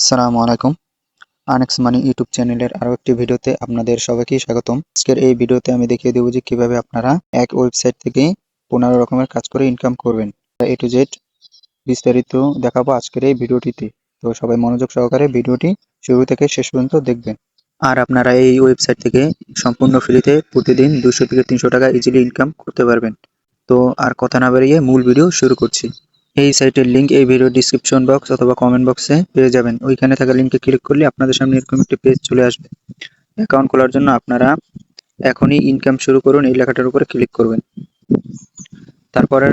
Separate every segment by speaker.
Speaker 1: আসসালামু আলাইকুম। আর্নেক্স মানি ইউটিউব চ্যানেলের আরো একটি ভিডিওতে আপনাদের সবাইকে স্বাগতম। আজকের এই ভিডিওতে আমি দেখিয়ে দেব যে কিভাবে আপনারা এক ওয়েবসাইট থেকে 15 রকমের কাজ করে ইনকাম করবেন। এ টু জেড বিস্তারিত দেখাবো আজকের এই ভিডিওটিতে। তো সবাই মনোযোগ সহকারে ভিডিওটি শুরু থেকে শেষ পর্যন্ত দেখবেন। আর আপনারা এই ওয়েবসাইট থেকে সম্পূর্ণ ফ্রিতে প্রতিদিন 200 থেকে 300 টাকা ইজিলি ইনকাম করতে পারবেন। তো আর কথা না বাড়িয়ে মূল ভিডিও শুরু করছি। এই সাইটের লিংক এই ভিডিও ডিসক্রিপশন বক্স অথবা কমেন্ট বক্সে পেয়ে যাবেন। ওইখানে থাকা লিংকে ক্লিক করলে আপনাদের সামনে এরকম একটি পেজ চলে আসবে। অ্যাকাউন্ট খোলার জন্য আপনারা এখনই ইনকাম শুরু করুন এই লেখাটার উপরে ক্লিক করবেন। তারপরে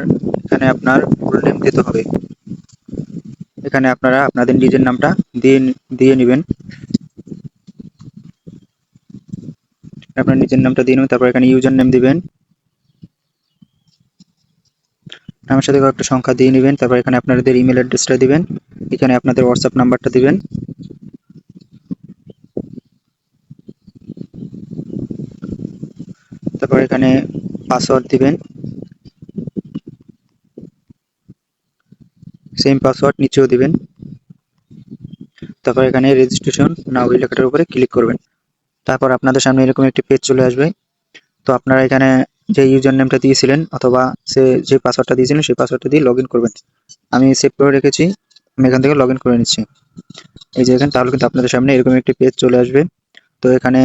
Speaker 1: এখানে আপনার ফুল নেম দিতে হবে। এখানে আপনারা আপনাদের নিজের নামটা দিয়ে নেবেন। আপনার নিজের নামটা দিয়ে নেবেন। তারপর এখানে ইউজার নেম দিবেন। আমার সাথে একটা সংখ্যা দিয়ে নেবেন। তারপর এখানে আপনাদের ইমেল অ্যাড্রেসটা দিবেন। এখানে আপনাদের হোয়াটসঅ্যাপ নাম্বারটা দিবেন। তারপর এখানে পাসওয়ার্ড দিবেন। সেম পাসওয়ার্ড নিচেও দিবেন। তারপর এখানে রেজিস্ট্রেশন নাও এই লেখাটার উপরে ক্লিক করবেন। তারপর আপনাদের সামনে এরকম একটি পেজ চলে আসবে। তো আপনারা এখানে যে ইউজার নেমটা দিয়েছিলেন অথবা যে পাসওয়ার্ডটা দিয়েছিলেন সেই পাসওয়ার্ডটা দিয়ে লগ ইন করবেন। আমি সেভ করে রেখেছি, আমি এখান থেকে লগ ইন করে নিচ্ছি। এই যে এখানে তাহলে কিন্তু আপনাদের সামনে এরকম একটি পেজ চলে আসবে। তো এখানে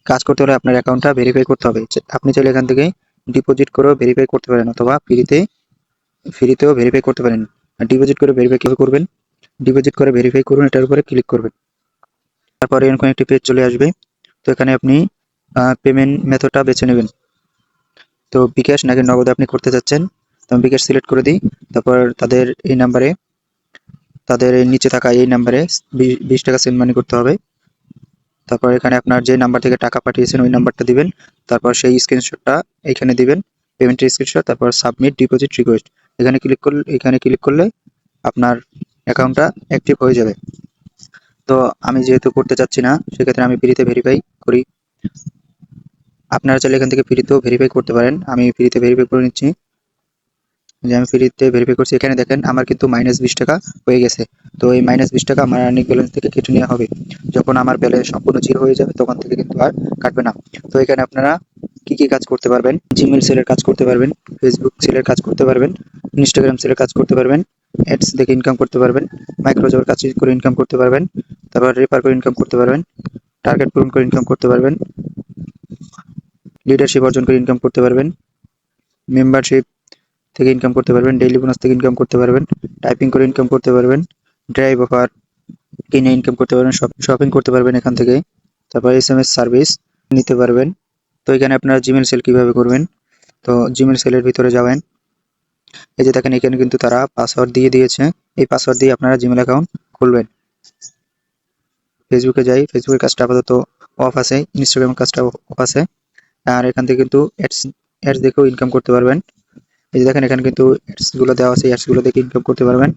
Speaker 1: কাজ করতে হলে আপনার অ্যাকাউন্টটা ভেরিফাই করতে হবে। আপনি চাইলে এখান থেকে ডিপোজিট করেও ভেরিফাই করতে পারেন অথবা ফ্রিতেও ভেরিফাই করতে পারেন। আর ডিপোজিট করে ভেরিফাই কীভাবে করবেন? ডিপোজিট করে ভেরিফাই করুন, এটার উপরে ক্লিক করবেন। তারপরে এরকম একটি পেজ চলে আসবে। তো এখানে আপনি পেমেন্ট মেথডটা বেছে নেবেন। তো বিকাশ নাকি নগদে আপনি করতে চাচ্ছেন, তো আমি বিকাশ সিলেক্ট করে দিই। তারপর তাদের এই নিচে থাকা এই নাম্বারে 20 টাকা সেন্ড মানি করতে হবে। তারপর এখানে আপনার যে নাম্বার থেকে টাকা পাঠিয়েছেন ওই নাম্বারটা দিবেন। তারপর সেই স্ক্রিনশটটা এখানে দিবেন, পেমেন্টের স্ক্রিনশট। তারপর সাবমিট ডিপোজিট রিকোয়েস্ট এখানে ক্লিক করলে আপনার অ্যাকাউন্টটা অ্যাক্টিভ হয়ে যাবে। তো আমি যেহেতু করতে চাচ্ছি না, সেক্ষেত্রে আমি ফ্রিতে ভেরিফাই করি। আপনারা চাইলে এখান থেকে ফ্রিতেও ভেরিফাই করতে পারেন। আমি ফ্রিতে ভেরিফাই করে নিচ্ছি। যে আমি ফ্রিতে ভেরিফাই করছি, এখানে দেখেন আমার কিন্তু -20 টাকা হয়ে গেছে। তো এই -20 টাকা আমার আর্নিং ব্যালেন্স থেকে কেটে নেওয়া হবে। যখন আমার ব্যালেন্স সম্পূর্ণ জিরো হয়ে যাবে তখন থেকে কিন্তু আর কাটবে না। তো এখানে আপনারা কি কি কাজ করতে পারবেন? জিমেল সেলের কাজ করতে পারবেন, ফেসবুক সেলের কাজ করতে পারবেন, ইনস্টাগ্রাম সেলের কাজ করতে পারবেন, অ্যাডস দেখে ইনকাম করতে পারবেন, মাইক্রোজবের কাজ করে ইনকাম করতে পারবেন, তারপর রেফার করে ইনকাম করতে পারবেন, টার্গেট পূরণ করে ইনকাম করতে পারবেন, লিডারশিপ অর্জন করে ইনকাম করতে পারবেন, মেম্বারশিপ থেকে ইনকাম করতে পারবেন, ডেইলি বোনাস থেকে ইনকাম করতে পারবেন, টাইপিং করে ইনকাম করতে পারবেন, ড্রাইভ অফার কিনে ইনকাম করতে পারবেন, শপিং করতে পারবেন এখান থেকে। তারপর SMS সার্ভিস নিতে পারবেন। তো এখানে আপনারা জিমেল সেল কিভাবে করবেন? তো জিমেল সেলের ভিতরে যাবেন। এই যে দেখেন এখানে কিন্তু তারা পাসওয়ার্ড দিয়ে দিয়েছে। এই পাসওয়ার্ড দিয়ে আপনারা জিমেল অ্যাকাউন্ট খুলবেন। ফেসবুকে যাই, ফেসবুকের কাজটা আপাতত অফ আছে, ইনস্টাগ্রামের কাজটা অফ আছে। আর এখান থেকে কিন্তু অ্যাডস দেখেও ইনকাম করতে পারবেন। এই যে দেখেন এখানে কিন্তু অ্যাডস গুলো দেওয়া আছে, অ্যাডস গুলো দেখে ইনকাম করতে পারবেন।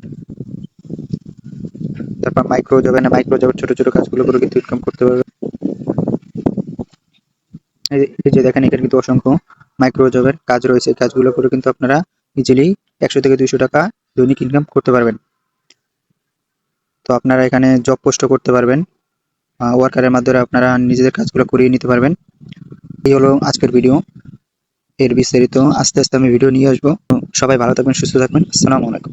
Speaker 1: তারপর মাইক্রো জবের ছোট ছোট কাজগুলো করে কিন্তু ইনকাম করতে পারবেন। এই যে দেখেন এখানে কিন্তু অসংখ্য মাইক্রো জবের কাজ রয়েছে। কাজগুলো করে কিন্তু আপনারা ইজিলি 100 থেকে 200 টাকা দৈনিক ইনকাম করতে পারবেন। তো আপনারা এখানে জব পোস্ট করতে পারবেন। ওয়ার্কারের মাধ্যমে আপনারা নিজেদের কাজগুলো করিয়ে নিতে পারবেন। এই হলো আজকের ভিডিও। এর বিস্তারিত আস্তে আস্তে আমি ভিডিও নিয়ে আসবো। সবাই ভালো থাকবেন, সুস্থ থাকবেন। আসসালামু আলাইকুম।